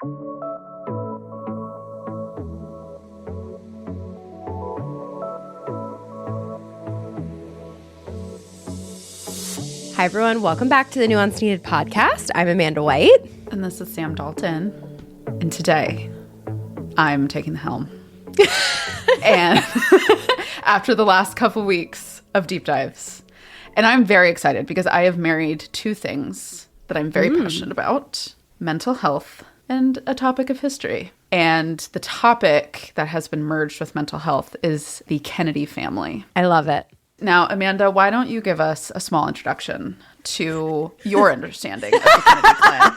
Hi, everyone. Welcome back to the Nuance Needed podcast. I'm Amanda White. And this is Sam Dalton. And today, I'm taking the helm. And after the last couple weeks of deep dives. And I'm very excited because I have married two things that I'm very passionate about. Mental health and a topic of history. And the topic that has been merged with mental health is the Kennedy family. I love it. Now, Amanda, why don't you give us a small introduction to your understanding of the Kennedy clan?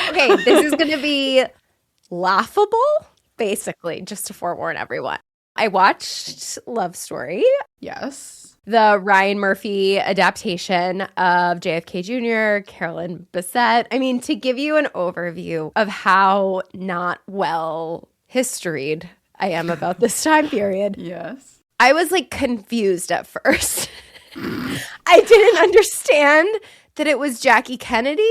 Okay, this is going to be laughable, basically, just to forewarn everyone. I watched Love Story. Yes. The Ryan Murphy adaptation of JFK Jr., Carolyn, Bessett. I mean, to give you an overview of how not well historied I am about this time period. Yes. I was like confused at first. I didn't understand that it was Jackie Kennedy.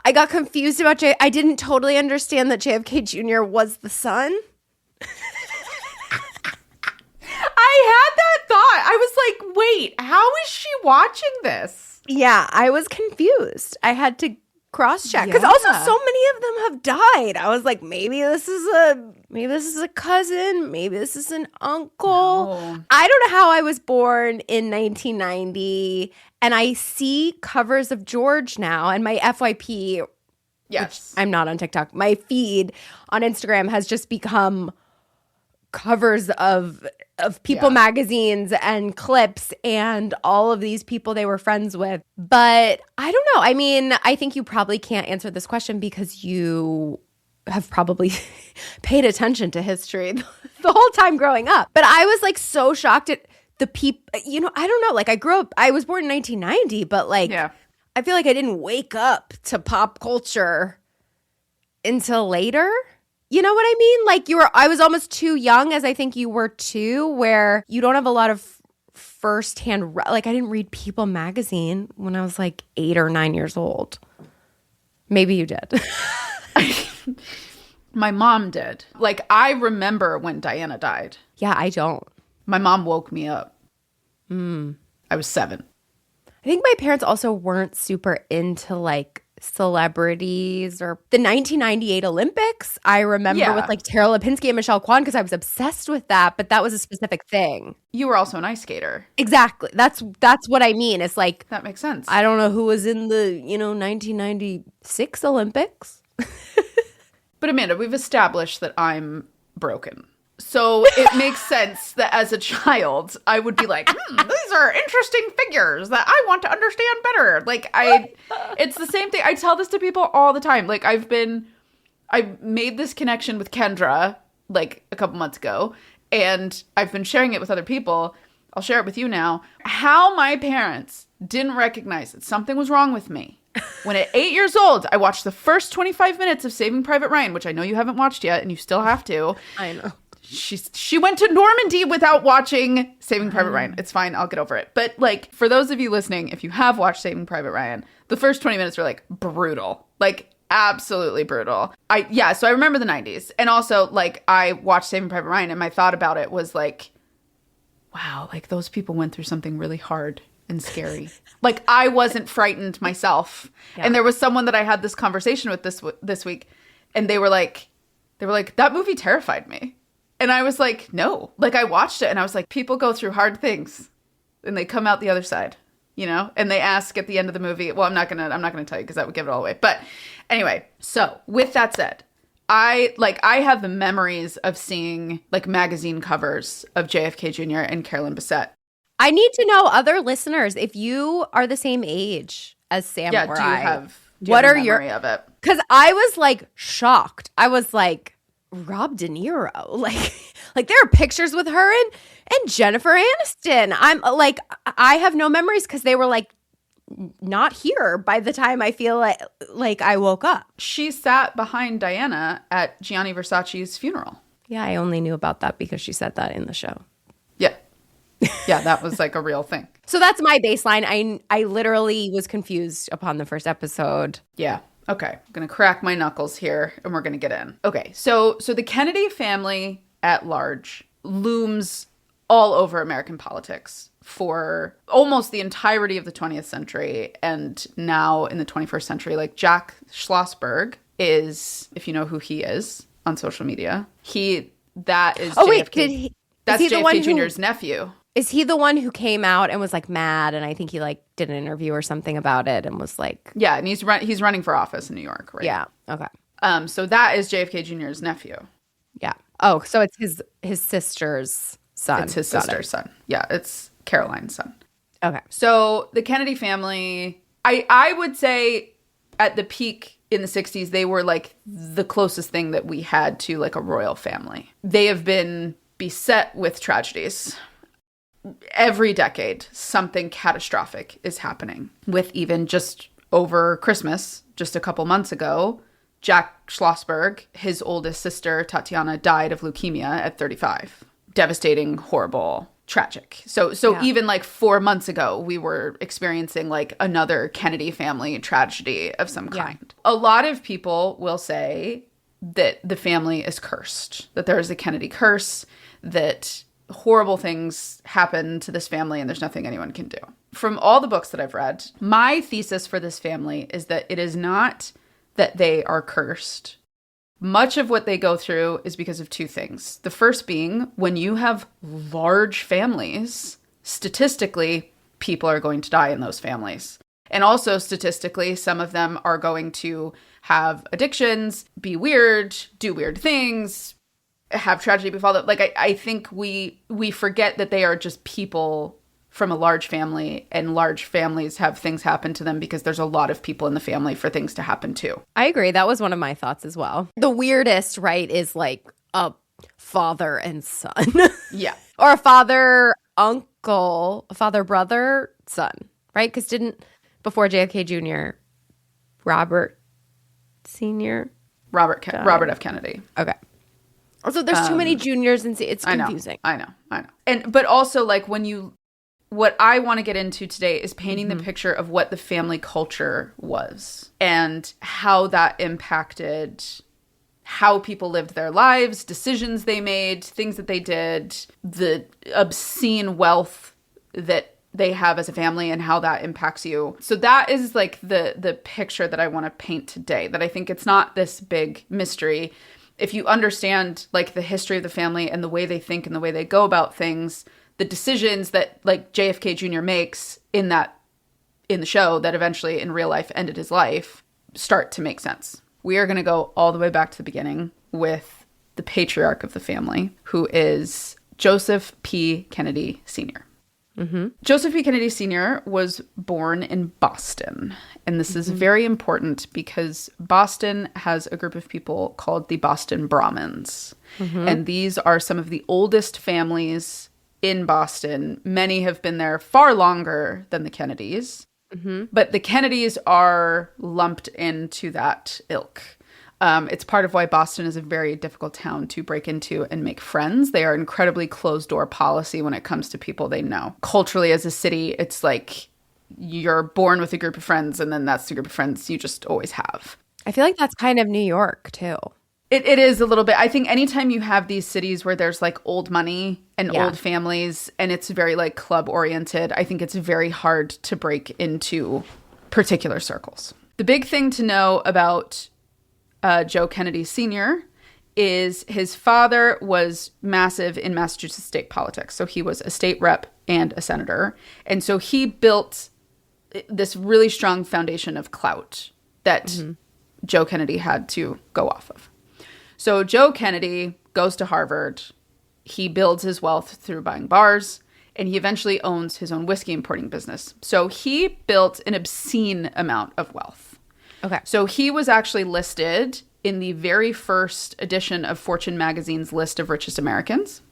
I got confused about I didn't totally understand that JFK Jr. was the son. I had that thought. I was like, wait, how is she watching this? Yeah, I was confused. I had to cross-check because also so many of them have died. I was like, maybe this is a cousin, maybe this is an uncle. No. I don't know how I was born in 1990, and I see covers of George now, and my FYP. Yes, I'm not on TikTok. My feed on Instagram has just become covers of People magazines and clips and all of these people they were friends with. But I don't know. I mean, I think you probably can't answer this question because you have probably paid attention to history the whole time growing up. But I was like so shocked at the people, I don't know. Like I was born in 1990, but like I feel like I didn't wake up to pop culture until later. You know what I mean? Like I was almost too young, as I think you were too, where you don't have a lot of firsthand, like I didn't read People magazine when I was like 8 or 9 years old. Maybe you did. My mom did. Like I remember when Diana died. Yeah, I don't. My mom woke me up. I was 7. I think my parents also weren't super into like celebrities or the 1998 Olympics. I remember with like Tara Lipinski and Michelle Kwan because I was obsessed with that, but that was a specific thing. You were also an ice skater. Exactly. That's what I mean. It's like that makes sense. I don't know who was in the 1996 Olympics. But Amanda, we've established that I'm broken. So it makes sense that as a child, I would be like, these are interesting figures that I want to understand better. Like it's the same thing. I tell this to people all the time. Like I made this connection with Kendra like a couple months ago, and I've been sharing it with other people. I'll share it with you now. How my parents didn't recognize that something was wrong with me. When at 8 years old, I watched the first 25 minutes of Saving Private Ryan, which I know you haven't watched yet, and you still have to. I know. She went to Normandy without watching Saving Private Ryan. It's fine. I'll get over it. But like for those of you listening, if you have watched Saving Private Ryan, the first 20 minutes are like brutal, like absolutely brutal. So I remember the 90s. And also like I watched Saving Private Ryan and my thought about it was like, wow, like those people went through something really hard and scary. Like I wasn't frightened myself. Yeah. And there was someone that I had this conversation with this week, and they were like, that movie terrified me. And I was like, no. Like, I watched it, and I was like, people go through hard things, and they come out the other side, And they ask at the end of the movie, well, I'm not gonna tell you because that would give it all away. But anyway, so with that said, I have the memories of seeing like magazine covers of JFK Jr. and Carolyn Bessett. I need to know, other listeners, if you are the same age as Sam or I. What are your memory of it? Because I was like shocked. I was like, Rob De Niro, like there are pictures with her and Jennifer Aniston. I'm like, I have no memories because they were like not here by the time I feel like I woke up. She sat behind Diana at Gianni Versace's funeral. Yeah, I only knew about that because she said that in the show. Yeah. Yeah, that was like a real thing. So that's my baseline. I literally was confused upon the first episode. Yeah. Okay, I'm going to crack my knuckles here and we're going to get in. Okay, so the Kennedy family at large looms all over American politics for almost the entirety of the 20th century and now in the 21st century. Like Jack Schlossberg is, if you know who he is on social media, that is JFK. That's JFK Jr.'s nephew. Is he the one who came out and was like mad? And I think he like did an interview or something about it and was like, yeah, and he's running for office in New York, right? Yeah. Okay. So that is JFK Jr.'s nephew. Yeah. Oh, so it's his sister's son. It's his sister's son. Yeah, it's Caroline's son. Okay. So the Kennedy family, I would say at the peak in the 60s, they were like the closest thing that we had to like a royal family. They have been beset with tragedies. Every decade, something catastrophic is happening. With even just over Christmas, just a couple months ago, Jack Schlossberg, his oldest sister, Tatiana, died of leukemia at 35. Devastating, horrible, tragic. So yeah. Even like 4 months ago, we were experiencing like another Kennedy family tragedy of some kind. Yeah. A lot of people will say that the family is cursed, that there is a Kennedy curse, that horrible things happen to this family and there's nothing anyone can do. From all the books that I've read, my thesis for this family is that it is not that they are cursed. Much of what they go through is because of two things. The first being, when you have large families, statistically, people are going to die in those families. And also statistically, some of them are going to have addictions, be weird, do weird things, have tragedy befall them. Like, I think we forget that they are just people from a large family, and large families have things happen to them because there's a lot of people in the family for things to happen to. I agree. That was one of my thoughts as well. The weirdest, right, is like a father and son. Yeah. Or a father, uncle, a father, brother, son, right? Because before JFK Jr., Robert Sr.? Robert F. Kennedy. Okay. Also, there's too many juniors and it's confusing. I know. But also, like, what I want to get into today is painting the picture of what the family culture was and how that impacted how people lived their lives, decisions they made, things that they did, the obscene wealth that they have as a family and how that impacts you. So that is like the picture that I want to paint today, that I think it's not this big mystery. If you understand like the history of the family and the way they think and the way they go about things, the decisions that like JFK Jr. makes in the show that eventually in real life ended his life start to make sense. We are going to go all the way back to the beginning with the patriarch of the family, who is Joseph P. Kennedy Sr. Mm-hmm. Joseph P. Kennedy Sr. was born in Boston. And this is very important because Boston has a group of people called the Boston Brahmins. Mm-hmm. And these are some of the oldest families in Boston. Many have been there far longer than the Kennedys. Mm-hmm. But the Kennedys are lumped into that ilk. It's part of why Boston is a very difficult town to break into and make friends. They are incredibly closed-door policy when it comes to people they know. Culturally, as a city, it's like you're born with a group of friends, and then that's the group of friends you just always have. I feel like that's kind of New York, too. It is a little bit. I think anytime you have these cities where there's like old money and old families, and it's very like club-oriented, I think it's very hard to break into particular circles. The big thing to know about Joe Kennedy Sr. is his father was massive in Massachusetts state politics. So he was a state rep and a senator. And so he built this really strong foundation of clout that Joe Kennedy had to go off of. So Joe Kennedy goes to Harvard. He builds his wealth through buying bars, and he eventually owns his own whiskey importing business. So he built an obscene amount of wealth. Okay. So he was actually listed in the very first edition of Fortune magazine's list of richest Americans.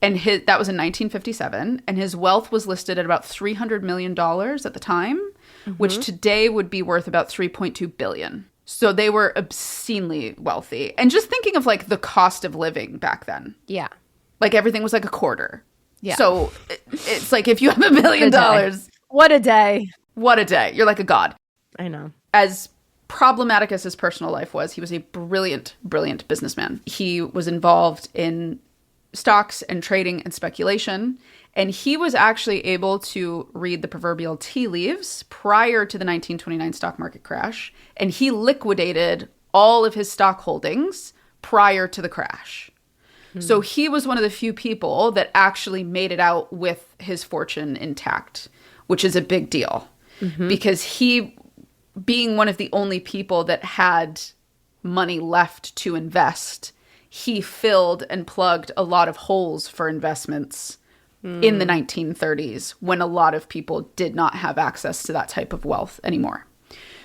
And that was in 1957. And his wealth was listed at about $300 million at the time, which today would be worth about $3.2 billion. So they were obscenely wealthy. And just thinking of like the cost of living back then. Yeah. Like everything was like a quarter. Yeah. So it's like if you have $1 million. What a day. What a day. You're like a god. I know. As problematic as his personal life was, he was a brilliant, brilliant businessman. He was involved in stocks and trading and speculation, and he was actually able to read the proverbial tea leaves prior to the 1929 stock market crash, and he liquidated all of his stock holdings prior to the crash. So he was one of the few people that actually made it out with his fortune intact, which is a big deal because he, being one of the only people that had money left to invest, he filled and plugged a lot of holes for investments in the 1930s when a lot of people did not have access to that type of wealth anymore.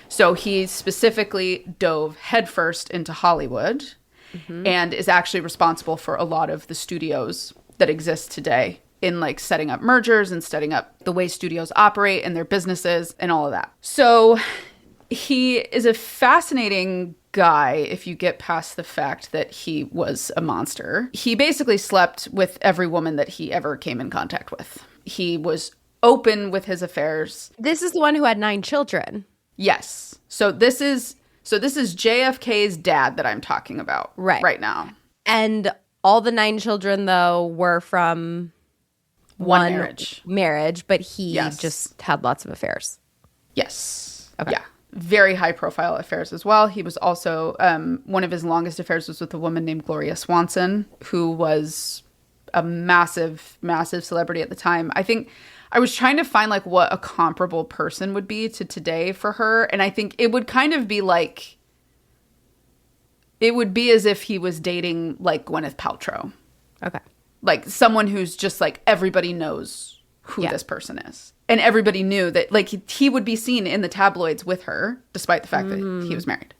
So he specifically dove headfirst into Hollywood and is actually responsible for a lot of the studios that exist today in like setting up mergers and setting up the way studios operate and their businesses and all of that. So he is a fascinating guy if you get past the fact that he was a monster. He basically slept with every woman that he ever came in contact with. He was open with his affairs. This is the one who had 9 children. Yes. So this is JFK's dad that I'm talking about right now. And all the 9 children, though, were from one marriage, but he just had lots of affairs. Yes. Okay. Yeah. Very high profile affairs as well. He was also, one of his longest affairs was with a woman named Gloria Swanson, who was a massive, massive celebrity at the time. I think I was trying to find like what a comparable person would be to today for her. And I think it would kind of be like, it would be as if he was dating like Gwyneth Paltrow. Okay. Like someone who's just like, everybody knows who this person is. And everybody knew that like he would be seen in the tabloids with her, despite the fact that he was married.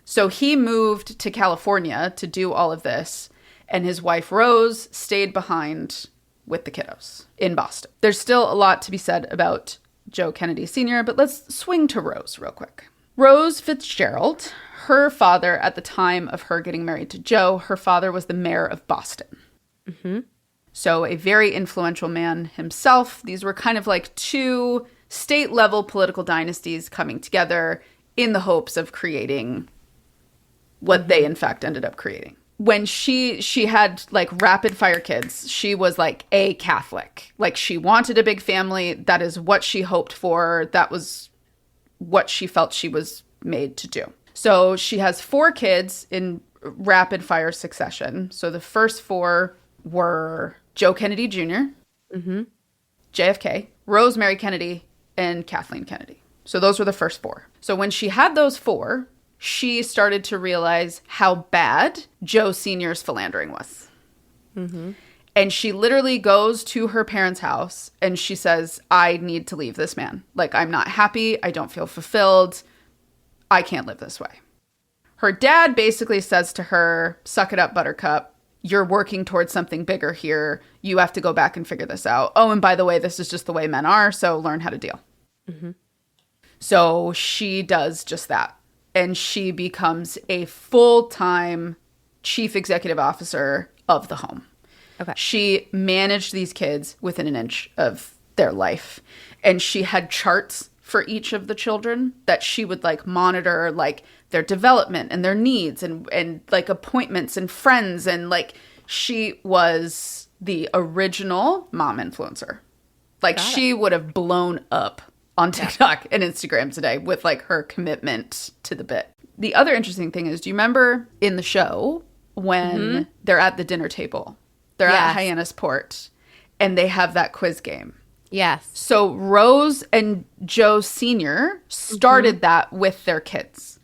So he moved to California to do all of this. And his wife, Rose, stayed behind with the kiddos in Boston. There's still a lot to be said about Joe Kennedy Sr., but let's swing to Rose real quick. Rose Fitzgerald, her father at the time of her getting married to Joe, her father was the mayor of Boston. So a very influential man himself. These were kind of like 2 state-level political dynasties coming together in the hopes of creating what they in fact ended up creating. When she had like rapid fire kids, she was like a Catholic. Like she wanted a big family. That is what she hoped for. That was what she felt she was made to do. So she has 4 kids in rapid fire succession. So the first 4 were Joe Kennedy Jr., JFK, Rosemary Kennedy, and Kathleen Kennedy. So those were the first 4. So when she had those 4, she started to realize how bad Joe Sr.'s philandering was. And she literally goes to her parents' house and she says, I need to leave this man. Like, I'm not happy. I don't feel fulfilled. I can't live this way. Her dad basically says to her, suck it up, buttercup. You're working towards something bigger here. You have to go back and figure this out. Oh, and by the way, this is just the way men are. So learn how to deal. So she does just that. And she becomes a full-time chief executive officer of the home. Okay. She managed these kids within an inch of their life. And she had charts for each of the children that she would like monitor like their development and their needs and like appointments and friends. And like she was the original mom influencer. Like she would have blown up on TikTok and Instagram today with like her commitment to the bit. The other interesting thing is, do you remember in the show when they're at the dinner table? They're at Hyannis Port and they have that quiz game. Yes. So Rose and Joe Sr. started that with their kids.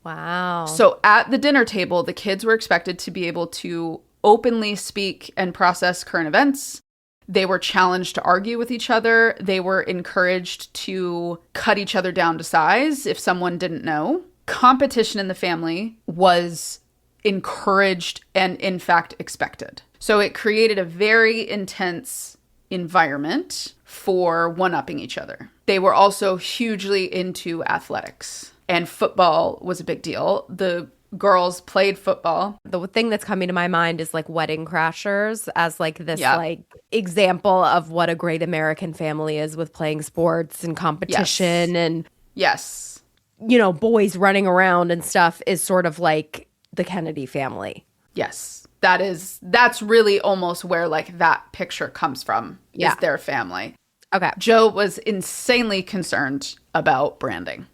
Wow. So at the dinner table, the kids were expected to be able to openly speak and process current events. They were challenged to argue with each other. They were encouraged to cut each other down to size if someone didn't know. Competition in the family was encouraged and, in fact, expected. So it created a very intense environment for one-upping each other. They were also hugely into athletics, and football was a big deal. The girls played football. The thing that's coming to my mind is like Wedding Crashers as like this like example of what a great American family is with playing sports and competition. Yes. boys running around and stuff is sort of like the Kennedy family. Yes. That's really almost where like that picture comes from, is their family. Okay. Joe was insanely concerned about branding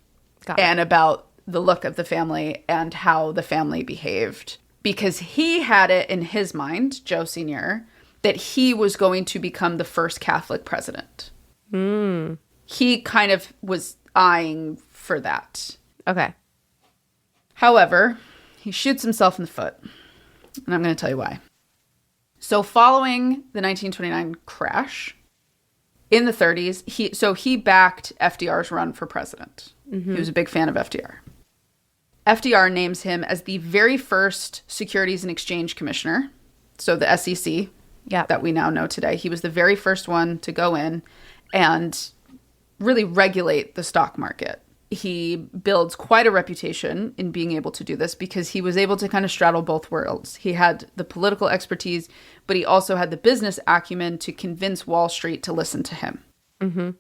and about the look of the family and how the family behaved, because he had it in his mind, Joe Sr., that he was going to become the first Catholic president. He kind of was eyeing for that. Okay. However, he shoots himself in the foot. And I'm going to tell you why. So following the 1929 crash, in the 30s, he backed FDR's run for president. He was a big fan of FDR. FDR names him as the very first Securities and Exchange Commissioner. So the SEC that we now know today. He was the very first one to go in and really regulate the stock market. He builds quite a reputation in being able to do this because he was able to kind of straddle both worlds. He had the political expertise, but he also had the business acumen to convince Wall Street to listen to him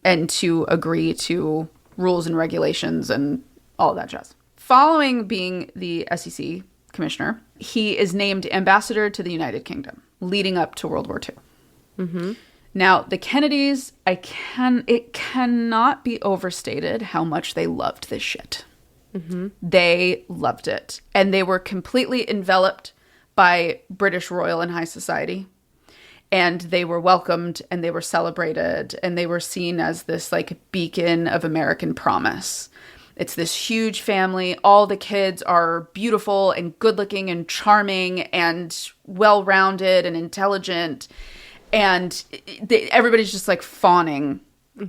and to agree to rules and regulations and all that jazz. Following being the SEC commissioner, he is named ambassador to the United Kingdom, leading up to World War II. Now, the Kennedys, it cannot be overstated how much they loved this shit. They loved it. And they were completely enveloped by British royal and high society. And they were welcomed and they were celebrated and they were seen as this like beacon of American promise. It's this huge family. All the kids are beautiful and good looking and charming and well-rounded and intelligent. And everybody's just like fawning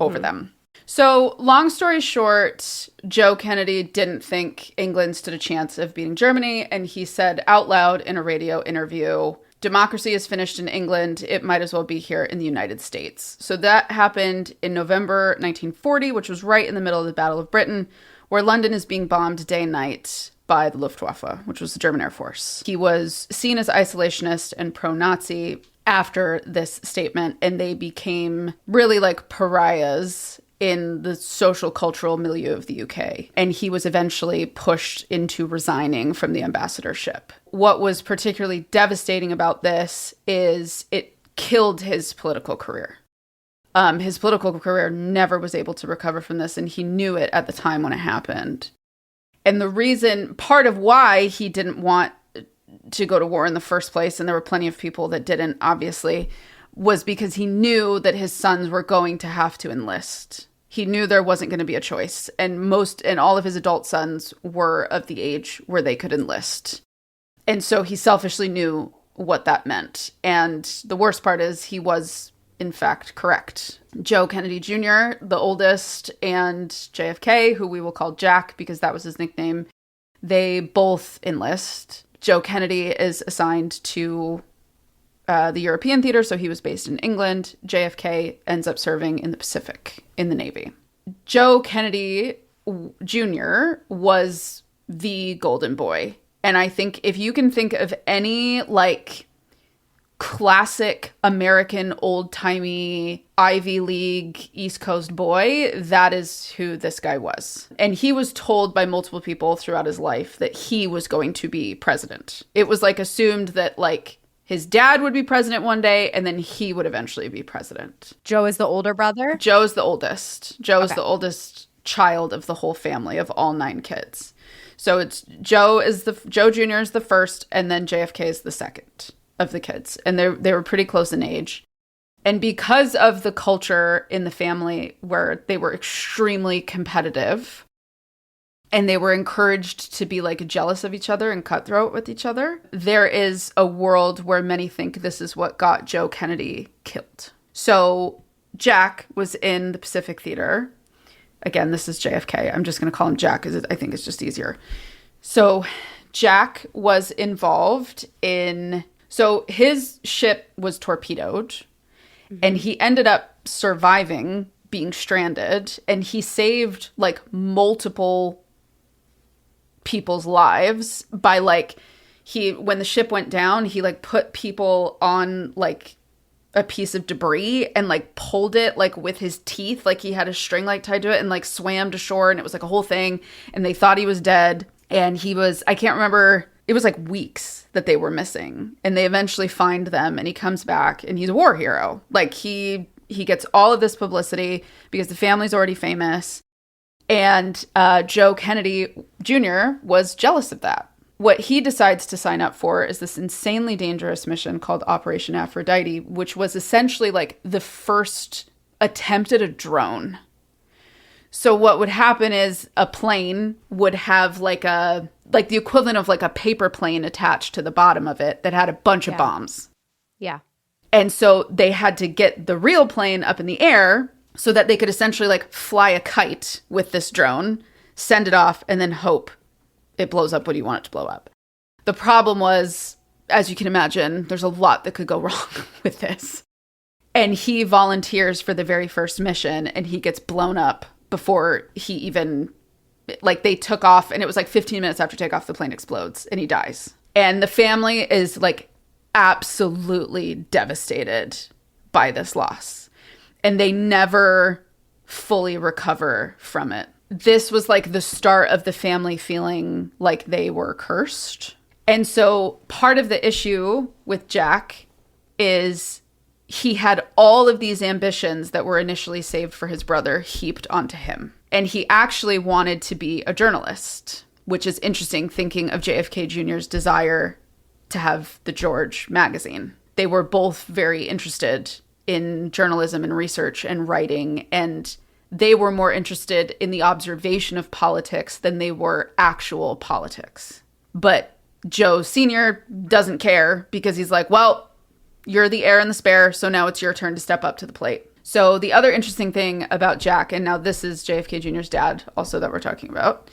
over them. So long story short, Joe Kennedy didn't think England stood a chance of beating Germany. And he said out loud in a radio interview, democracy is finished in England. It might as well be here in the United States. So that happened in November 1940, which was right in the middle of the Battle of Britain, where London is being bombed day and night by the Luftwaffe, which was the German Air Force. He was seen as isolationist and pro-Nazi after this statement, and they became really like pariahs in the social cultural milieu of the UK. And he was eventually pushed into resigning from the ambassadorship. What was particularly devastating about this is it killed his political career. His political career never was able to recover from this, and he knew it at the time when it happened. And the reason, part of why he didn't want to go to war in the first place, and there were plenty of people that didn't, obviously, was because he knew that his sons were going to have to enlist. He knew there wasn't going to be a choice, and all of his adult sons were of the age where they could enlist. And so he selfishly knew what that meant. And the worst part is he was, in fact, correct. Joe Kennedy Jr., the oldest, and JFK, who we will call Jack because that was his nickname, they both enlist. Joe Kennedy is assigned to the European theater, so he was based in England. JFK ends up serving in the Pacific in the Navy. Joe Kennedy Jr. was the golden boy. And I think if you can think of any like classic American old-timey Ivy League East Coast boy, that is who this guy was. And he was told by multiple people throughout his life that he was going to be president. It was like assumed that like his dad would be president one day and then he would eventually be president. Joe is the older brother? Joe's the oldest. Joe is the oldest child of the whole family of all 9 kids. So it's Joe Jr. is the first and then JFK is the second of the kids. And they were pretty close in age. And because of the culture in the family where they were extremely competitive and they were encouraged to be like jealous of each other and cutthroat with each other, there is a world where many think this is what got Joe Kennedy killed. So Jack was in the Pacific Theater. Again, this is JFK. I'm just going to call him Jack because I think it's just easier. So Jack was involved in... So his ship was torpedoed and he ended up surviving being stranded, and he saved like multiple people's lives by like when the ship went down, he like put people on like a piece of debris and like pulled it like with his teeth, like he had a string like tied to it, and like swam to shore, and it was like a whole thing, and they thought he was dead. And he was, I can't remember, it was like weeks that they were missing, and they eventually find them, and he comes back, and he's a war hero. Like he gets all of this publicity because the family's already famous. And Joe Kennedy Jr. was jealous of that. What he decides to sign up for is this insanely dangerous mission called Operation Aphrodite, which was essentially like the first attempt at a drone. So what would happen is a plane would have like the equivalent of like a paper plane attached to the bottom of it that had a bunch of bombs. Yeah. And so they had to get the real plane up in the air so that they could essentially like fly a kite with this drone, send it off, and then hope it blows up what you want it to blow up. The problem was, as you can imagine, there's a lot that could go wrong with this. And he volunteers for the very first mission, and he gets blown up before he even, like, they took off, and it was like 15 minutes after takeoff, the plane explodes, and he dies. And the family is like absolutely devastated by this loss. And they never fully recover from it. This was like the start of the family feeling like they were cursed. And so part of the issue with Jack is he had all of these ambitions that were initially saved for his brother heaped onto him. And he actually wanted to be a journalist, which is interesting thinking of JFK Jr.'s desire to have the George magazine. They were both very interested in journalism and research and writing, and they were more interested in the observation of politics than they were actual politics. But Joe Sr. doesn't care because he's like, well, you're the heir and the spare, so now it's your turn to step up to the plate. So the other interesting thing about Jack, and now this is JFK Jr.'s dad also that we're talking about,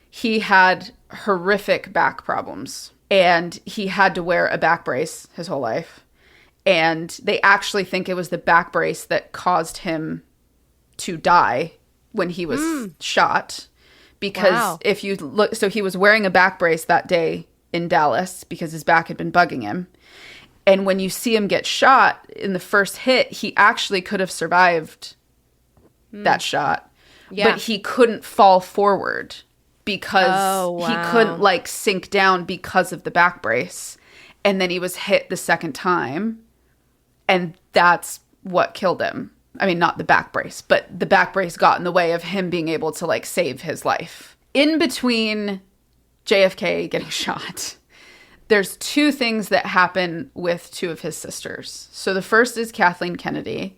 he had horrific back problems, and he had to wear a back brace his whole life. And they actually think it was the back brace that caused him to die when he was shot. Because if you look, so he was wearing a back brace that day in Dallas because his back had been bugging him. And when you see him get shot in the first hit, he actually could have survived that shot. Yeah. But he couldn't fall forward because he couldn't like sink down because of the back brace. And then he was hit the second time. And that's what killed him. I mean, not the back brace, but the back brace got in the way of him being able to like save his life. In between JFK getting shot, there's two things that happen with two of his sisters. So the first is Kathleen Kennedy.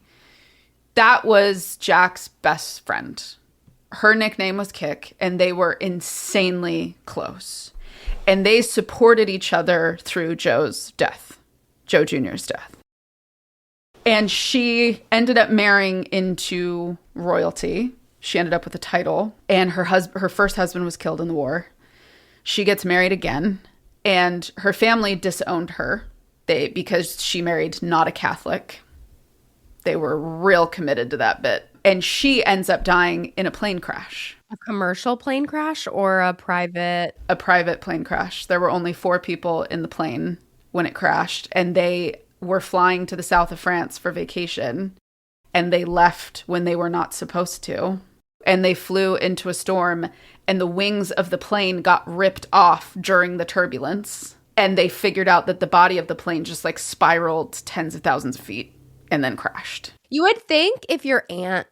That was Jack's best friend. Her nickname was Kick, and they were insanely close. And they supported each other through Joe's death, Joe Jr.'s death. And she ended up marrying into royalty. She ended up with a title, and her first husband was killed in the war. She gets married again, and her family disowned her because she married not a Catholic. They were real committed to that bit. And she ends up dying in a plane crash. A commercial plane crash or a private? A private plane crash. There were only 4 people in the plane when it crashed, and they were flying to the south of France for vacation, and they left when they were not supposed to. And they flew into a storm, and the wings of the plane got ripped off during the turbulence. And they figured out that the body of the plane just like spiraled tens of thousands of feet and then crashed. You would think if your aunt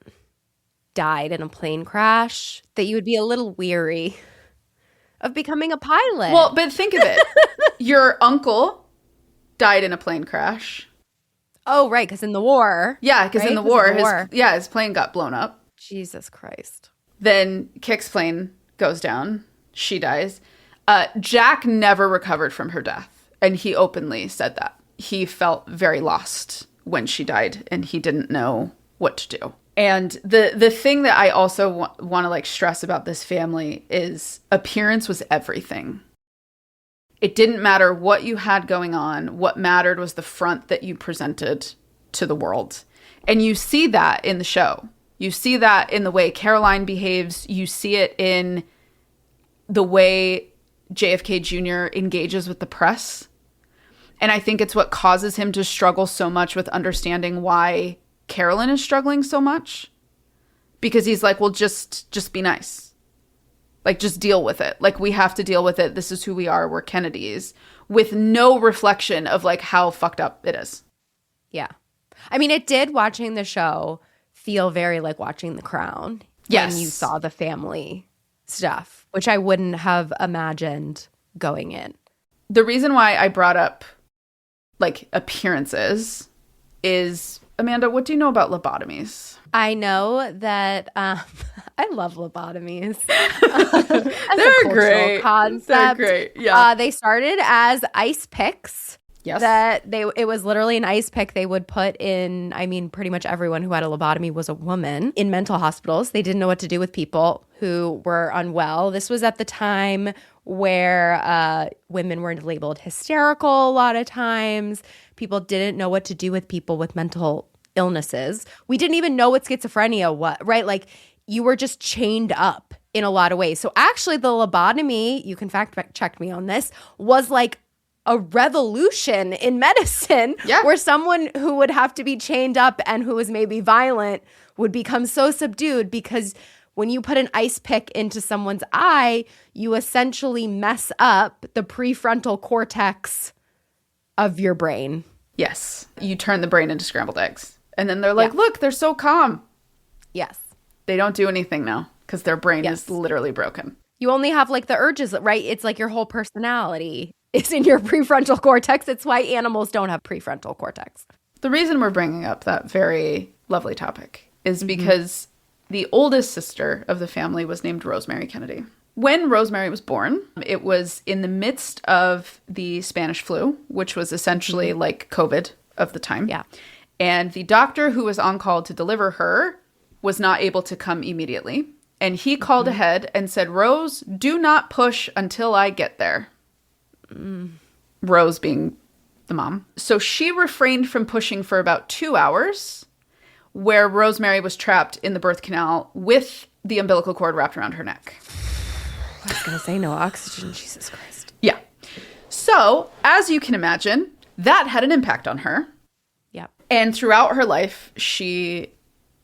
died in a plane crash that you would be a little weary of becoming a pilot. Well, but think of it. Your uncle died in a plane crash. Oh, right, because in the war. Yeah, because in the war, his plane got blown up. Jesus Christ. Then Kick's plane goes down. She dies. Jack never recovered from her death, and he openly said that. He felt very lost when she died, and he didn't know what to do. And the thing that I also want to like stress about this family is appearance was everything. It didn't matter what you had going on. What mattered was the front that you presented to the world. And you see that in the show. You see that in the way Caroline behaves. You see it in the way JFK Jr. engages with the press. And I think it's what causes him to struggle so much with understanding why Carolyn is struggling so much. Because he's like, well, just be nice. Like, just deal with it. Like, we have to deal with it. This is who we are. We're Kennedys. With no reflection of, like, how fucked up it is. Yeah. I mean, it did, watching the show, feel very like watching The Crown. Yes. When you saw the family stuff, which I wouldn't have imagined going in. The reason why I brought up, like, appearances is, Amanda, what do you know about lobotomies? I know that I love lobotomies. They're great. Concept. They're great. Yeah. They started as ice picks. Yes. It was literally an ice pick they would put in. I mean, pretty much everyone who had a lobotomy was a woman in mental hospitals. They didn't know what to do with people who were unwell. This was at the time where women were labeled hysterical a lot of times. People didn't know what to do with people with mental illnesses. We didn't even know what schizophrenia was, right? Like, you were just chained up in a lot of ways. So actually the lobotomy, you can fact check me on this, was like a revolution in medicine, where someone who would have to be chained up and who was maybe violent would become so subdued, because when you put an ice pick into someone's eye, you essentially mess up the prefrontal cortex of your brain. Yes. You turn the brain into scrambled eggs. And then they're like, look, they're so calm. Yes. They don't do anything now because their brain is literally broken. You only have like the urges, right? It's like your whole personality is in your prefrontal cortex. It's why animals don't have prefrontal cortex. The reason we're bringing up that very lovely topic is because the oldest sister of the family was named Rosemary Kennedy. When Rosemary was born, it was in the midst of the Spanish flu, which was essentially like COVID of the time. Yeah. And the doctor who was on call to deliver her was not able to come immediately. And he called ahead and said, Rose, do not push until I get there. Rose being the mom. So she refrained from pushing for about 2 hours, where Rosemary was trapped in the birth canal with the umbilical cord wrapped around her neck. I was going to say no oxygen. Jesus Christ. Yeah. So, as you can imagine, that had an impact on her. Yeah. And throughout her life, she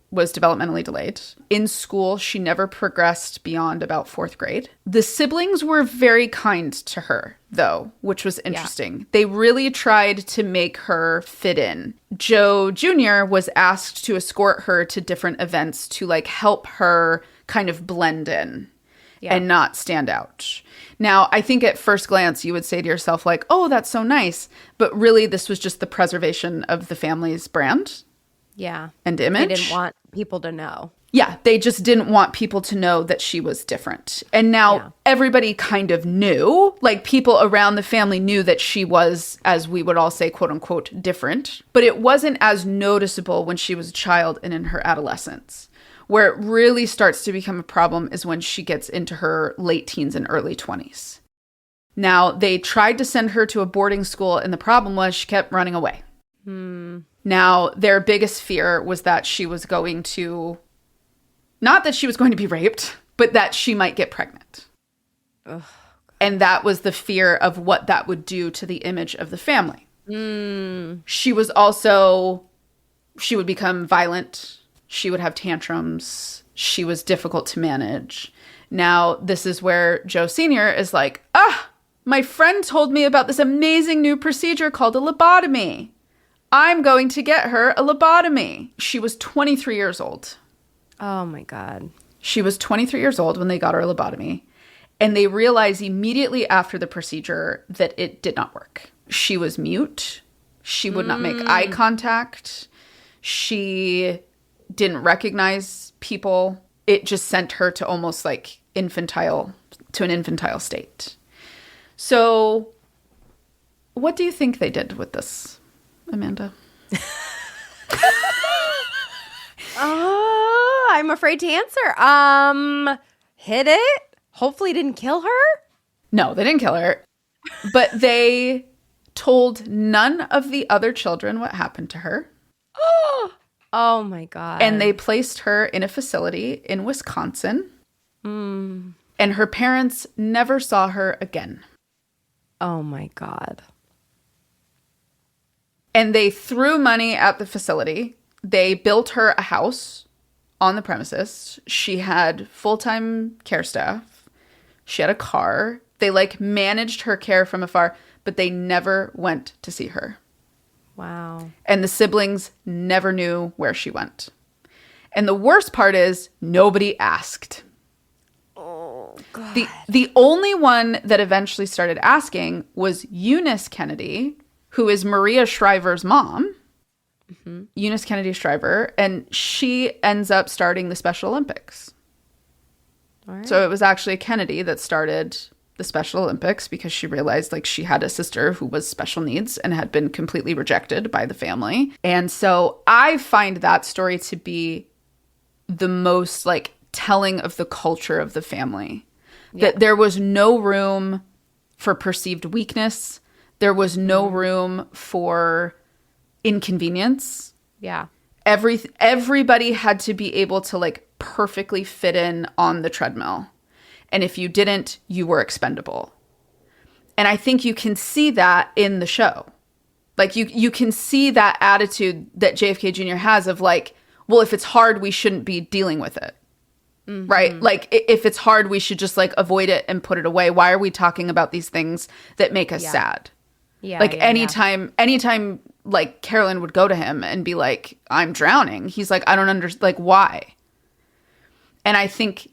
was developmentally delayed. In school, she never progressed beyond about 4th grade. The siblings were very kind to her, though, which was interesting. Yeah. They really tried to make her fit in. Joe Jr. was asked to escort her to different events to like help her kind of blend in and not stand out. Now, I think at first glance, you would say to yourself like, oh, that's so nice. But really, this was just the preservation of the family's brand. Yeah. And image. They didn't want people to know. Yeah, they just didn't want people to know that she was different. And now everybody kind of knew, like people around the family knew that she was, as we would all say, quote unquote, different. But it wasn't as noticeable when she was a child and in her adolescence. Where it really starts to become a problem is when she gets into her late teens and early 20s. Now, they tried to send her to a boarding school, and the problem was she kept running away. Now, their biggest fear was that she was going to, not that she was going to be raped, but that she might get pregnant. Ugh. And that was the fear of what that would do to the image of the family. She was also, she would become violent. She would have tantrums. She was difficult to manage. Now, this is where Joe Sr. is like, my friend told me about this amazing new procedure called a lobotomy. I'm going to get her a lobotomy. She was 23 years old. Oh, my God. She was 23 years old when they got her a lobotomy. And they realized immediately after the procedure that it did not work. She was mute. She would not make eye contact. She didn't recognize people. It just sent her to almost like an infantile state. So what do you think they did with this, Amanda? I'm afraid to answer. Hit it? Hopefully didn't kill her? No, they didn't kill her. But they told none of the other children what happened to her. Oh my God. And they placed her in a facility in Wisconsin. And her parents never saw her again. Oh my God. And they threw money at the facility. They built her a house on the premises. She had full-time care staff. She had a car. They like managed her care from afar, but they never went to see her. Wow. And the siblings never knew where she went. And the worst part is nobody asked. Oh, God. The only one that eventually started asking was Eunice Kennedy, who is Maria Shriver's mom. Mm-hmm. Eunice Kennedy Shriver. And she ends up starting the Special Olympics. All right. So it was actually Kennedy that started the Special Olympics because she realized like she had a sister who was special needs and had been completely rejected by the family. And so I find that story to be the most like telling of the culture of the family. Yeah. That there was no room for perceived weakness. There was no room for inconvenience. Yeah. Everybody had to be able to like perfectly fit in on the treadmill. And if you didn't, you were expendable. And I think you can see that in the show. Like you can see that attitude that JFK Jr. has of like, well, if it's hard, we shouldn't be dealing with it. Mm-hmm. Right? Like if it's hard, we should just like avoid it and put it away. Why are we talking about these things that make us sad? Yeah. Like anytime like Carolyn would go to him and be like, I'm drowning. He's like, I don't understand. Like, why? And I think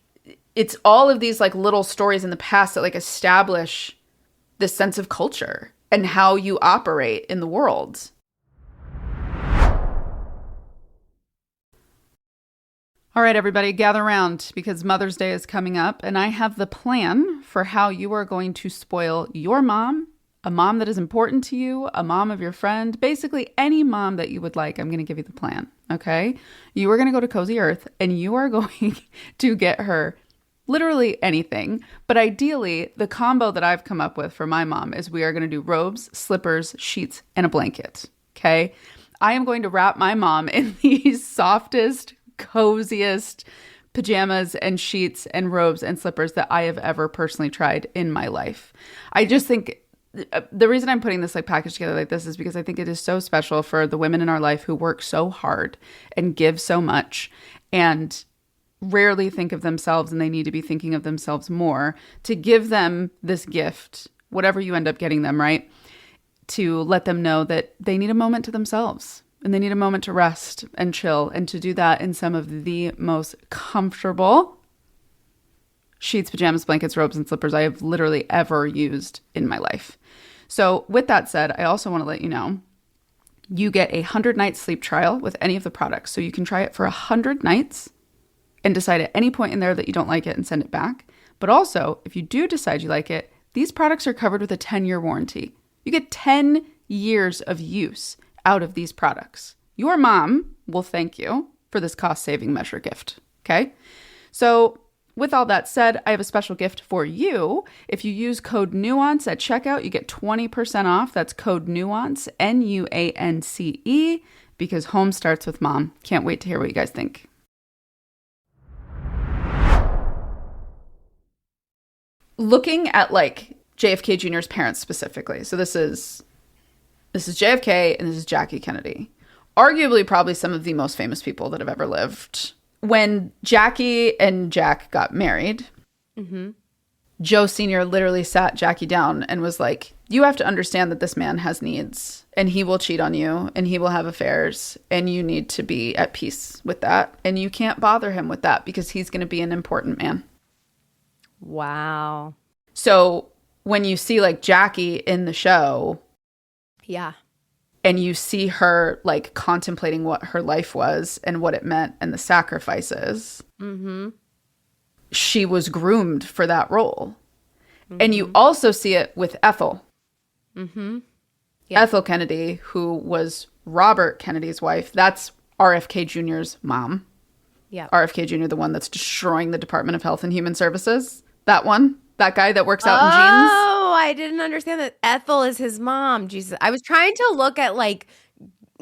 it's all of these like little stories in the past that like establish this sense of culture and how you operate in the world. All right, everybody, gather around because Mother's Day is coming up and I have the plan for how you are going to spoil your mom, a mom that is important to you, a mom of your friend, basically any mom that you would like. I'm going to give you the plan, okay? You are going to go to Cozy Earth and you are going to get her literally anything. But ideally, the combo that I've come up with for my mom is we are going to do robes, slippers, sheets, and a blanket, okay? I am going to wrap my mom in these softest, coziest pajamas and sheets and robes and slippers that I have ever personally tried in my life. I just think the reason I'm putting this like package together like this is because I think it is so special for the women in our life who work so hard and give so much and rarely think of themselves, and they need to be thinking of themselves more, to give them this gift, whatever you end up getting them, right? To let them know that they need a moment to themselves and they need a moment to rest and chill, and to do that in some of the most comfortable sheets, pajamas, blankets, robes, and slippers I have literally ever used in my life. So with that said, I also want to let you know, you get a 100-night sleep trial with any of the products. So you can try it for 100 nights and decide at any point in there that you don't like it and send it back. But also, if you do decide you like it, these products are covered with a 10-year warranty. You get 10 years of use out of these products. Your mom will thank you for this cost-saving measure gift, okay? So with all that said, I have a special gift for you. If you use code NUANCE at checkout, you get 20% off. That's code NUANCE, NUANCE, because home starts with mom. Can't wait to hear what you guys think. Looking at like JFK Jr.'s parents specifically. So this is JFK and this is Jackie Kennedy. Arguably probably some of the most famous people that have ever lived. When Jackie and Jack got married, Joe Sr. literally sat Jackie down and was like, you have to understand that this man has needs and he will cheat on you and he will have affairs and you need to be at peace with that. And you can't bother him with that because he's going to be an important man. Wow. So when you see like Jackie in the show, yeah, and you see her like contemplating what her life was and what it meant and the sacrifices, she was groomed for that role. And you also see it with Ethel. Yeah. Ethel Kennedy, who was Robert Kennedy's wife. That's RFK Jr.'s mom. Yeah. RFK Jr., the one that's destroying the Department of Health and Human Services. That one. That guy that works out in jeans. Oh, I didn't understand that Ethel is his mom. Jesus. I was trying to look at like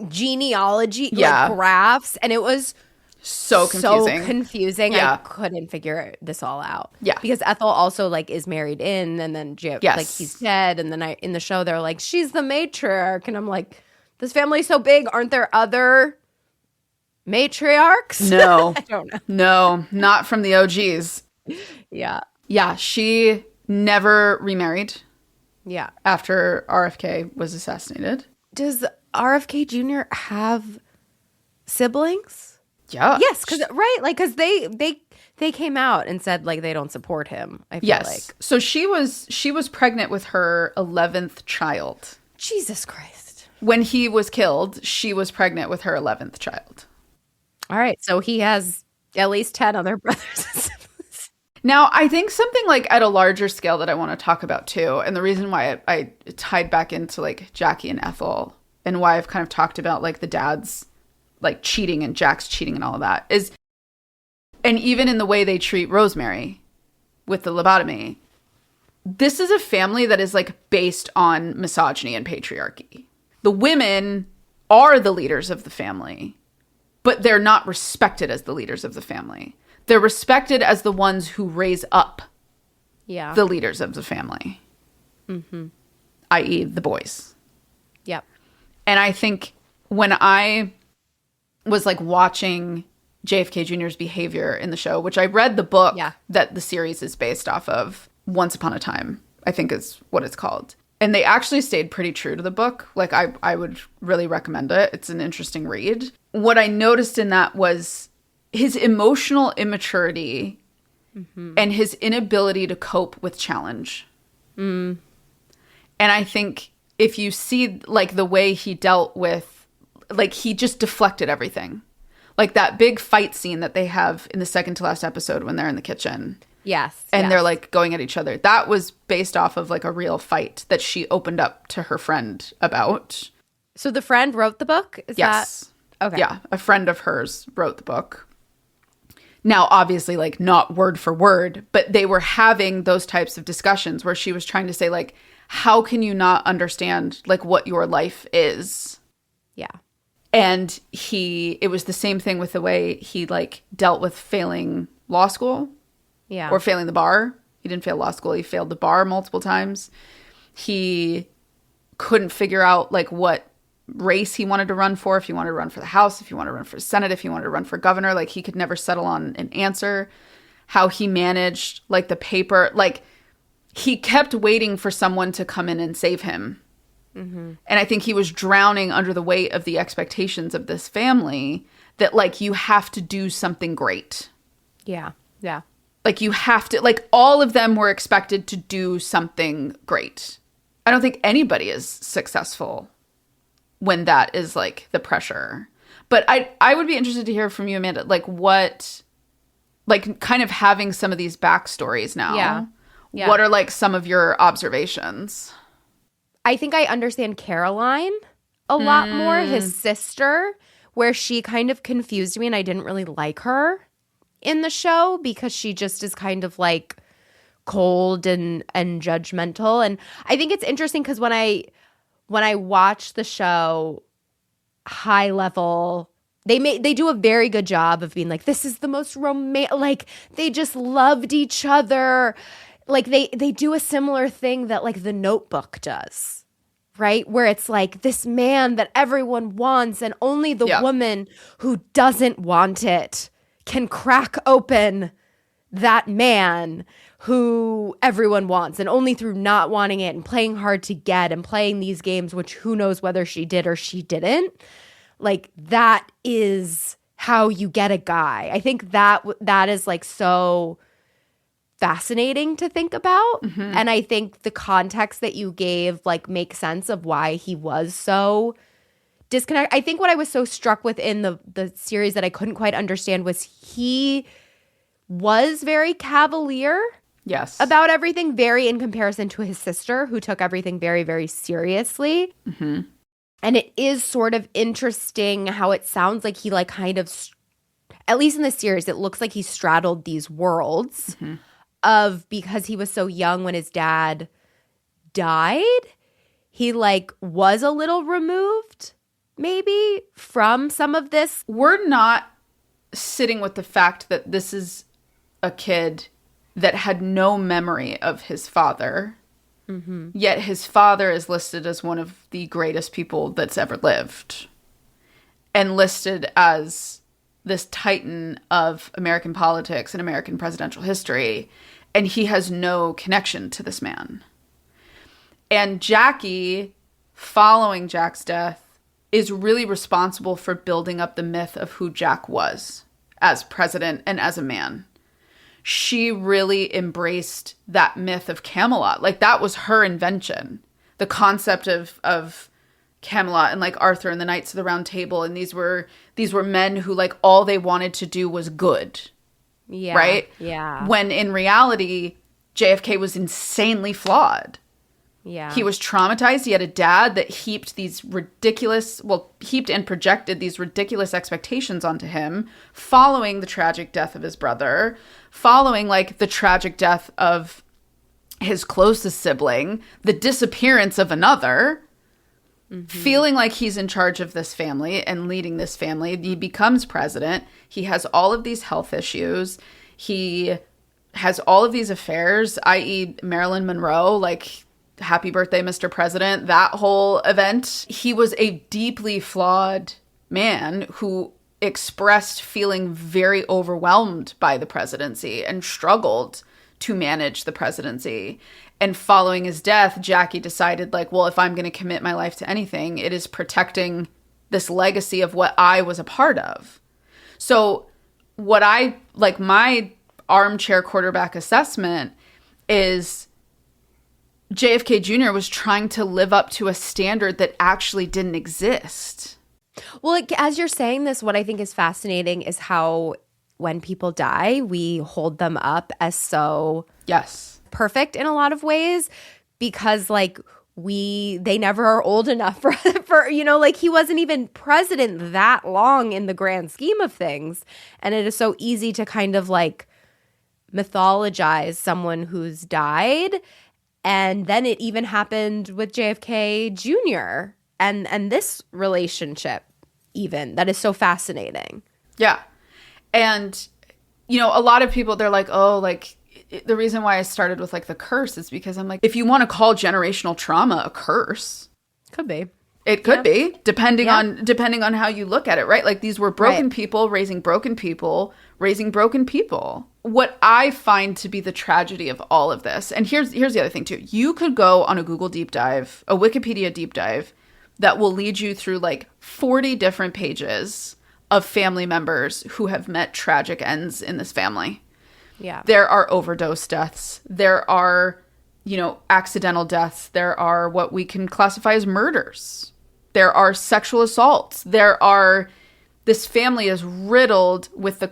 genealogy like graphs, and it was so confusing. Yeah. I couldn't figure this all out. Yeah. Because Ethel also like is married in, and then like he's dead, and then in the show they're like, she's the matriarch, and I'm like, This family's so big. Aren't there other matriarchs? No. I don't know. No, not from the OGs. Yeah. Yeah, she never remarried Yeah. after RFK was assassinated. Does RFK Jr. have siblings? Yeah. Yes, because they came out and said like they don't support him. I feel like. So she was pregnant with her 11th child. Jesus Christ. When he was killed, she was pregnant with her 11th child. All right, so he has at least 10 other brothers and siblings. Now, I think something like at a larger scale that I want to talk about too, and the reason why I tied back into like Jackie and Ethel and why I've kind of talked about like the dad's like cheating and Jack's cheating and all of that is, and even in the way they treat Rosemary with the lobotomy, this is a family that is like based on misogyny and patriarchy. The women are the leaders of the family, but they're not respected as the leaders of the family. They're respected as the ones who raise up the leaders of the family, i.e. the boys. Yep. And I think when I was like watching JFK Jr.'s behavior in the show, which I read the book that the series is based off of, Once Upon a Time, I think is what it's called. And they actually stayed pretty true to the book. Like I would really recommend it. It's an interesting read. What I noticed in that was his emotional immaturity and his inability to cope with challenge. And I think if you see like the way he dealt with, like he just deflected everything. Like that big fight scene that they have in the second to last episode when they're in the kitchen. Yes. And they're like going at each other. That was based off of like a real fight that she opened up to her friend about. So the friend wrote the book? Yes. Okay. Yeah. A friend of hers wrote the book. Now, obviously, like not word for word, but they were having those types of discussions where she was trying to say like, how can you not understand like what your life is? Yeah. And it was the same thing with the way he like dealt with failing law school. Yeah. Or failing the bar. He didn't fail law school. He failed the bar multiple times. He couldn't figure out like what race he wanted to run for. If he wanted to run for the House, if he wanted to run for Senate, if he wanted to run for governor. Like he could never settle on an answer. How he managed like the paper. Like he kept waiting for someone to come in and save him. And I think he was drowning under the weight of the expectations of this family that like you have to do something great. Yeah. Yeah. Like you have to, like all of them were expected to do something great. I don't think anybody is successful when that is like the pressure. But I would be interested to hear from you, Amanda, like what, like kind of having some of these backstories now. Yeah. What are like some of your observations? I think I understand Caroline a lot more, his sister, where she kind of confused me and I didn't really like her in the show because she just is kind of like cold and judgmental. And I think it's interesting because when I watch the show high level, they do a very good job of being like, this is the most romantic, like they just loved each other. Like they do a similar thing that like The Notebook does, right? Where it's like this man that everyone wants and only the woman who doesn't want it can crack open that man who everyone wants, and only through not wanting it and playing hard to get and playing these games, which who knows whether she did or she didn't. Like that is how you get a guy. I think that is like so fascinating to think about. And I think the context that you gave like makes sense of why he was so disconnect. I think what I was so struck with in the series that I couldn't quite understand was he was very cavalier about everything, very in comparison to his sister who took everything very, very seriously. And it is sort of interesting how it sounds like he like kind of, at least in the series, it looks like he straddled these worlds of, because he was so young when his dad died, he like was a little removed maybe from some of this. We're not sitting with the fact that this is a kid that had no memory of his father Yet his father is listed as one of the greatest people that's ever lived and listed as this titan of American politics and American presidential history. And he has no connection to this man. And Jackie, following Jack's death, is really responsible for building up the myth of who Jack was as president and as a man. She really embraced that myth of Camelot. Like, that was her invention. The concept of Camelot and like Arthur and the Knights of the Round Table. And these were men who like all they wanted to do was good. Yeah. Right? Yeah. When in reality, JFK was insanely flawed. Yeah. He was traumatized. He had a dad that heaped and projected these ridiculous expectations onto him following the tragic death of his brother, following like the tragic death of his closest sibling, the disappearance of another, feeling like he's in charge of this family and leading this family. He becomes president. He has all of these health issues. He has all of these affairs, i.e. Marilyn Monroe, like, happy birthday, Mr. President, that whole event. He was a deeply flawed man who expressed feeling very overwhelmed by the presidency and struggled to manage the presidency. And following his death, Jackie decided, like, well, if I'm going to commit my life to anything, it is protecting this legacy of what I was a part of. So what I, like, my armchair quarterback assessment is JFK Jr. was trying to live up to a standard that actually didn't exist. Well, like, as you're saying this, what I think is fascinating is how when people die, we hold them up as so perfect in a lot of ways because like they never are old enough for you know, like he wasn't even president that long in the grand scheme of things. And it is so easy to kind of like mythologize someone who's died. And then it even happened with JFK Jr. and this relationship even that is so fascinating. Yeah. And, you know, a lot of people, they're like, oh, like the reason why I started with like the curse is because I'm like, if you want to call generational trauma a curse. Could be. It could be, depending on how you look at it, right? Like these were broken people, raising broken people, raising broken people. What I find to be the tragedy of all of this, and here's the other thing too. You could go on a Google deep dive, a Wikipedia deep dive, that will lead you through like 40 different pages of family members who have met tragic ends in this family. Yeah. There are overdose deaths. There are, you know, accidental deaths. There are what we can classify as murders. There are sexual assaults. This family is riddled with the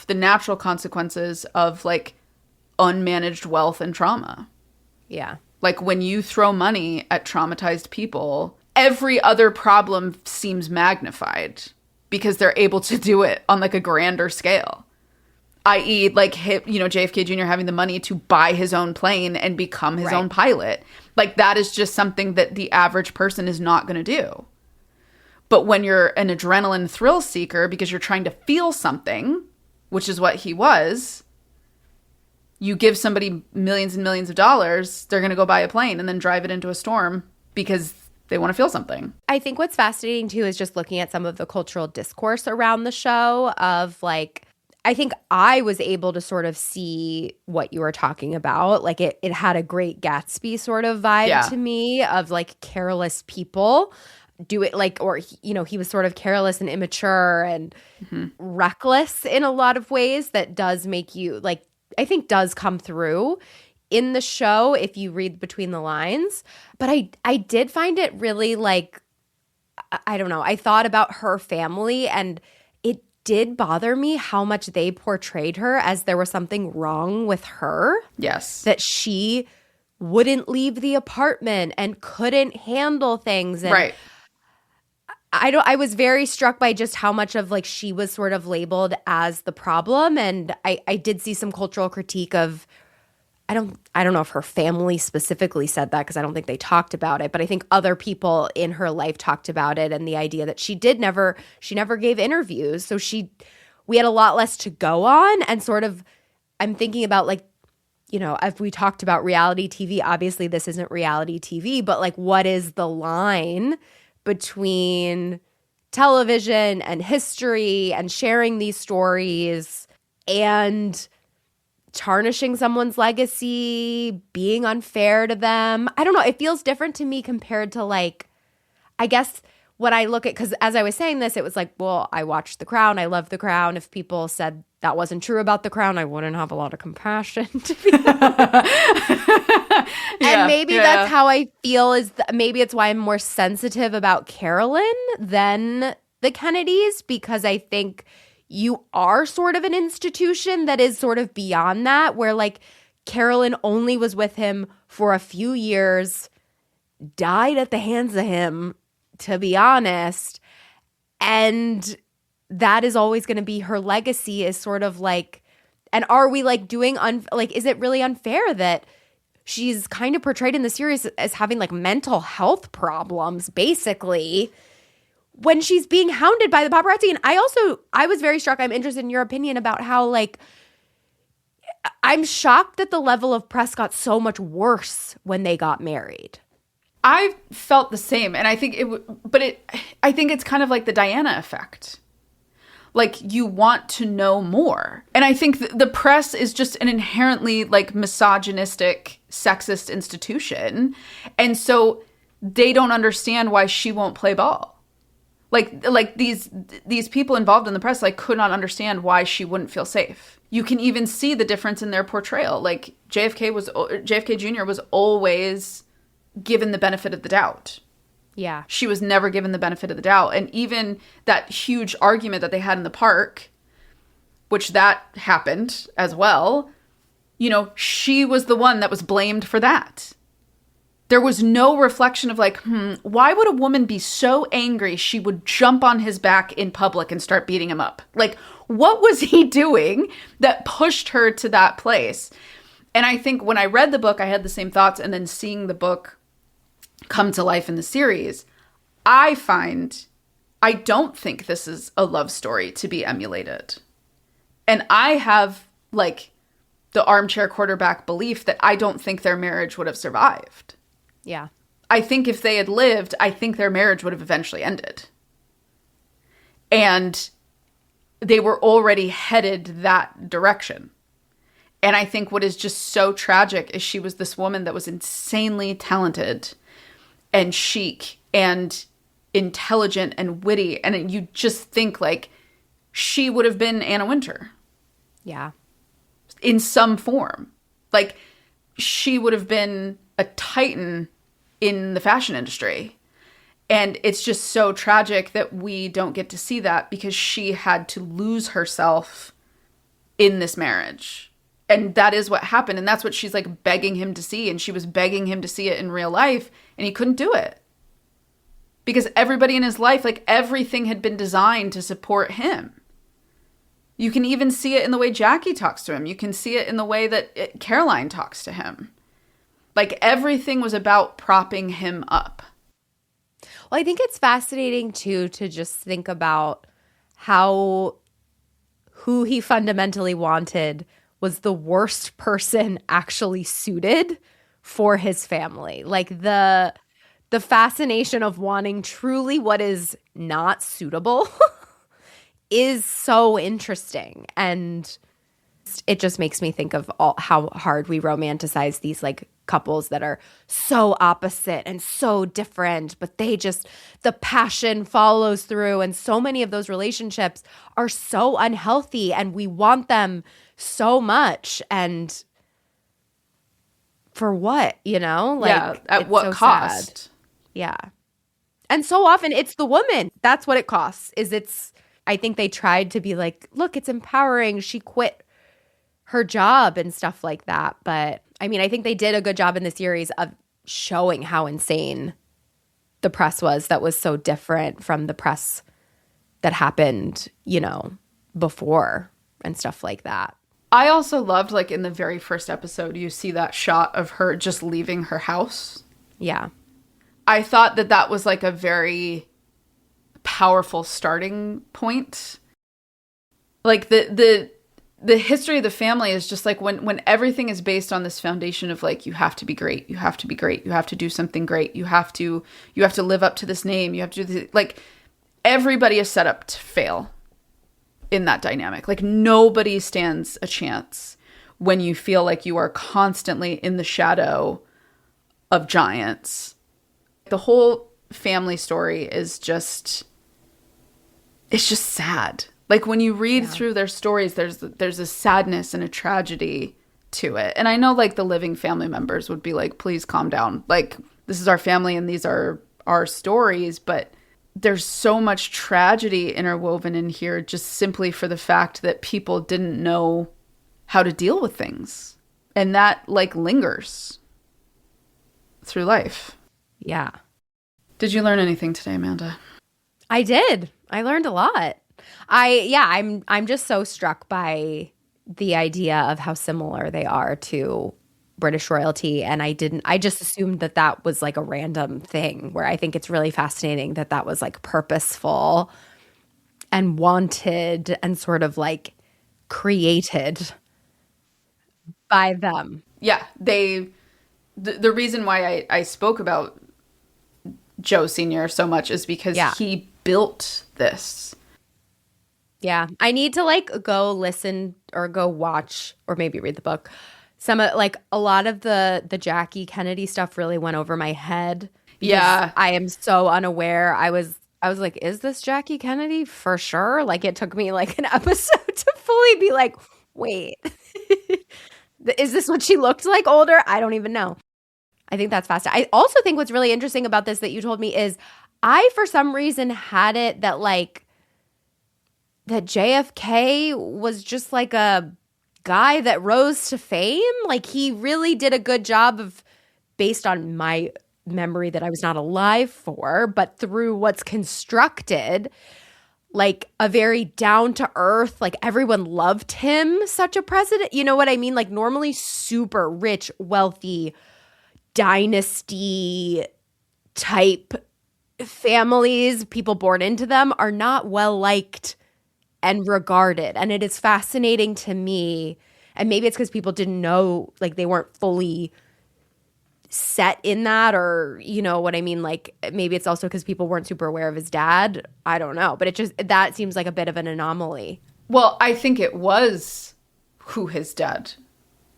natural consequences of like unmanaged wealth and trauma. Yeah. Like when you throw money at traumatized people, every other problem seems magnified because they're able to do it on like a grander scale. I.e. like, JFK Jr. having the money to buy his own plane and become his own pilot. Like that is just something that the average person is not going to do. But when you're an adrenaline thrill seeker because you're trying to feel something, which is what he was, you give somebody millions and millions of dollars, they're going to go buy a plane and then drive it into a storm because they want to feel something. I think what's fascinating too is just looking at some of the cultural discourse around the show of like, I think I was able to sort of see what you were talking about. Like it had a Great Gatsby sort of vibe to me of like careless people do it like, or, you know, he was sort of careless and immature and reckless in a lot of ways that does make you like, I think does come through in the show if you read between the lines. But I did find it really like, I don't know, I thought about her family and it did bother me how much they portrayed her as there was something wrong with her. Yes. That she wouldn't leave the apartment and couldn't handle things. And I was very struck by just how much of like she was sort of labeled as the problem. And I did see some cultural critique of, I don't know if her family specifically said that because I don't think they talked about it, but I think other people in her life talked about it and the idea that she never gave interviews. So we had a lot less to go on and sort of, I'm thinking about like if we talked about reality TV, obviously this isn't reality TV, but like, what is the line between television and history and sharing these stories and tarnishing someone's legacy, being unfair to them? I don't know. It feels different to me compared to like, I guess when I look at, because as I was saying this, it was like, well, I watched The Crown. I love The Crown. If people said that wasn't true about The Crown, I wouldn't have a lot of compassion to be And maybe that's how I feel, maybe it's why I'm more sensitive about Carolyn than the Kennedys, because I think you are sort of an institution that is sort of beyond that, where like Carolyn only was with him for a few years, died at the hands of him, to be honest. And that is always going to be her legacy, is sort of like, and are we like doing, is it really unfair that she's kind of portrayed in the series as having like mental health problems, basically, when she's being hounded by the paparazzi? And I was very struck, I'm interested in your opinion about how like, I'm shocked that the level of press got so much worse when they got married. I felt the same, and I think I think it's kind of like the Diana effect. Like, you want to know more. And I think the press is just an inherently like misogynistic, sexist institution. And so they don't understand why she won't play ball. Like these people involved in the press like could not understand why she wouldn't feel safe. You can even see the difference in their portrayal. Like JFK Jr. was always given the benefit of the doubt. Yeah. She was never given the benefit of the doubt. And even that huge argument that they had in the park, which that happened as well, she was the one that was blamed for that. There was no reflection of like, why would a woman be so angry she would jump on his back in public and start beating him up? Like, what was he doing that pushed her to that place? And I think when I read the book, I had the same thoughts. And then seeing the book come to life in the series, I don't think this is a love story to be emulated. And I have like the armchair quarterback belief that I don't think their marriage would have survived. Yeah. I think if they had lived, I think their marriage would have eventually ended. And they were already headed that direction. And I think what is just so tragic is she was this woman that was insanely talented and chic and intelligent and witty. And you just think like she would have been Anna Wintour. Yeah. In some form. Like she would have been a titan in the fashion industry. And it's just so tragic that we don't get to see that because she had to lose herself in this marriage. And that is what happened. And that's what she's like begging him to see. And she was begging him to see it in real life. And he couldn't do it. Because everybody in his life, like everything had been designed to support him. You can even see it in the way Jackie talks to him. You can see it in the way that Caroline talks to him. Like everything was about propping him up. Well, I think it's fascinating too to just think about how who he fundamentally wanted was the worst person actually suited for his family. Like the fascination of wanting truly what is not suitable is so interesting. And it just makes me think of how hard we romanticize these like couples that are so opposite and so different, but the passion follows through. And so many of those relationships are so unhealthy and we want them so much. And for what, Like, at what cost? Sad. Yeah. And so often it's the woman. That's what it costs. I think they tried to be like, look, it's empowering. She quit her job and stuff like that. But I mean, I think they did a good job in the series of showing how insane the press was that was so different from the press that happened, before and stuff like that. I also loved, like, in the very first episode, you see that shot of her just leaving her house. Yeah. I thought that was, like, a very powerful starting point. Like, the the history of the family is just like when everything is based on this foundation of like, you have to be great, you have to be great, you have to do something great, you have to live up to this name, you have to do like, everybody is set up to fail in that dynamic. Like nobody stands a chance when you feel like you are constantly in the shadow of giants. The whole family story is just, it's just sad. Like when you read through their stories, there's a sadness and a tragedy to it. And I know like the living family members would be like, please calm down. Like this is our family and these are our stories. But there's so much tragedy interwoven in here just simply for the fact that people didn't know how to deal with things. And that like lingers through life. Yeah. Did you learn anything today, Amanda? I did. I learned a lot. I'm just so struck by the idea of how similar they are to British royalty, and I just assumed that was like a random thing, where I think it's really fascinating that was like purposeful and wanted and sort of like created by them. Yeah, the reason why I spoke about Joe Sr. so much is because he built this. Yeah. I need to like go listen or go watch or maybe read the book. Some of like a lot of the Jackie Kennedy stuff really went over my head. Yeah. I am so unaware. I was like, is this Jackie Kennedy for sure? Like it took me like an episode to fully be like, wait, is this what she looked like older? I don't even know. I think that's fascinating. I also think what's really interesting about this that you told me is I, for some reason, had it that like that JFK was just like a guy that rose to fame. Like he really did a good job of, based on my memory that I was not alive for, but through what's constructed, like a very down to earth, like everyone loved him, such a president. You know what I mean? Like normally super rich, wealthy, dynasty type families, people born into them are not well liked and regarded. And it is fascinating to me. And maybe it's because people didn't know, like they weren't fully set in that, or you know what I mean? Like maybe it's also because people weren't super aware of his dad. I don't know. But it just, that seems like a bit of an anomaly. Well, I think it was who his dad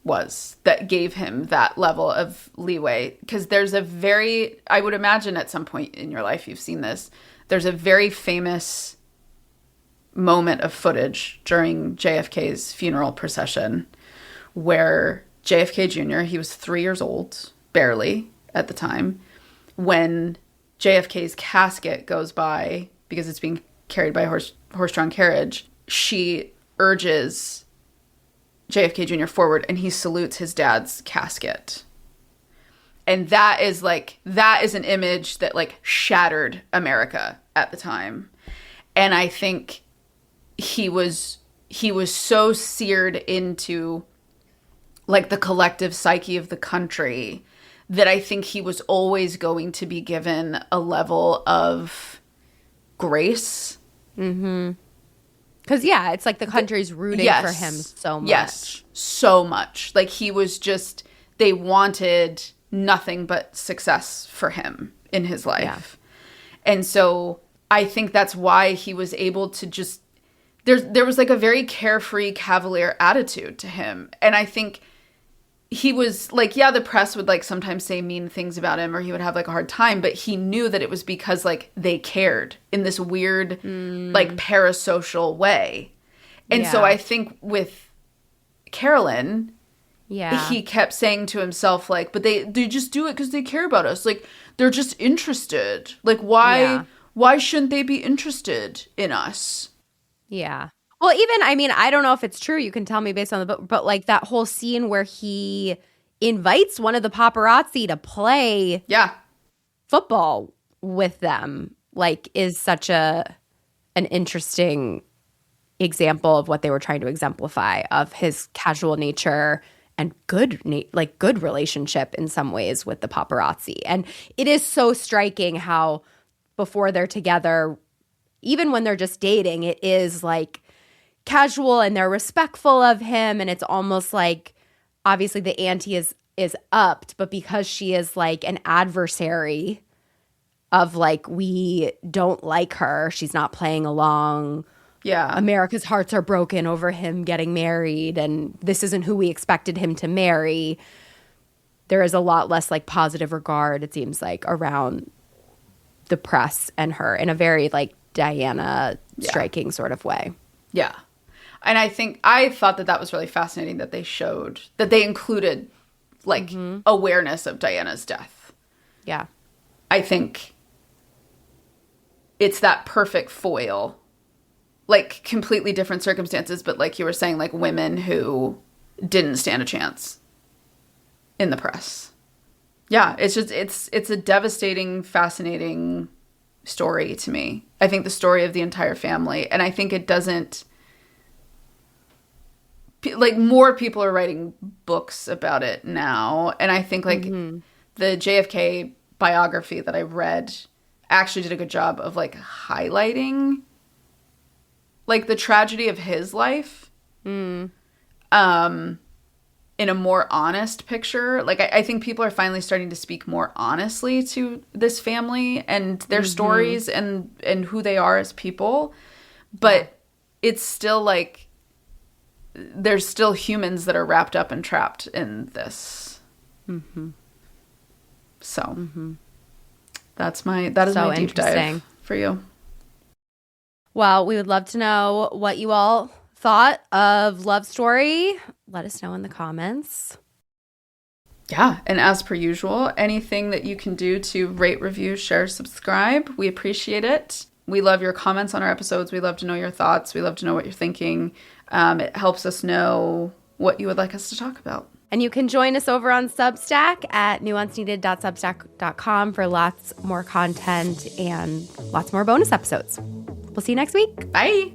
was that gave him that level of leeway. Because there's a very, I would imagine at some point in your life you've seen this, there's a very famous moment of footage during JFK's funeral procession where JFK Jr., he was 3 years old, barely at the time, when JFK's casket goes by, because it's being carried by horse-drawn carriage, she urges JFK Jr. forward and he salutes his dad's casket. And that is an image that like shattered America at the time. And I think he was so seared into like the collective psyche of the country that I think he was always going to be given a level of grace. Mm-hmm. Because, yeah, it's like the country's rooting for him so much. Yes, so much. Like he was just, they wanted nothing but success for him in his life. Yeah. And so I think that's why he was able to just, there was like a very carefree, cavalier attitude to him. And I think he was like, yeah, the press would like sometimes say mean things about him or he would have like a hard time, but he knew that it was because like they cared in this weird, like parasocial way. And so I think with Carolyn, he kept saying to himself like, but they just do it because they care about us. Like they're just interested. Like why shouldn't they be interested in us? Yeah. Well, even, I mean, I don't know if it's true. You can tell me based on the book, but like that whole scene where he invites one of the paparazzi to play football with them, like is such an interesting example of what they were trying to exemplify of his casual nature and good relationship in some ways with the paparazzi. And it is so striking how before they're together, even when they're just dating, it is like casual and they're respectful of him. And it's almost like, obviously the ante is upped, but because she is like an adversary of like, we don't like her, she's not playing along. Yeah. America's hearts are broken over him getting married, and this isn't who we expected him to marry. There is a lot less like positive regard, it seems like, around the press and her in a very like Diana striking sort of way. Yeah. And I thought that was really fascinating that they included like awareness of Diana's death. Yeah. I think it's that perfect foil. Like completely different circumstances, but like you were saying, like women who didn't stand a chance in the press. Yeah, it's just it's a devastating, fascinating story to me. I think the story of the entire family, and I think it doesn't, like, more people are writing books about it now, and I think like the JFK biography that I read actually did a good job of like highlighting like the tragedy of his life in a more honest picture. Like I think people are finally starting to speak more honestly to this family and their stories and who they are as people. But it's still like there's still humans that are wrapped up and trapped in this. So that is my deep dive for you. Well, we would love to know what you all thought of Love Story. Let us know in the comments. Yeah, and as per usual, anything that you can do to rate, review, share, subscribe, we appreciate it. We love your comments on our episodes. We love to know your thoughts. We love to know what you're thinking. It helps us know what you would like us to talk about. And you can join us over on Substack at nuanceneeded.substack.com for lots more content and lots more bonus episodes. We'll see you next week. Bye.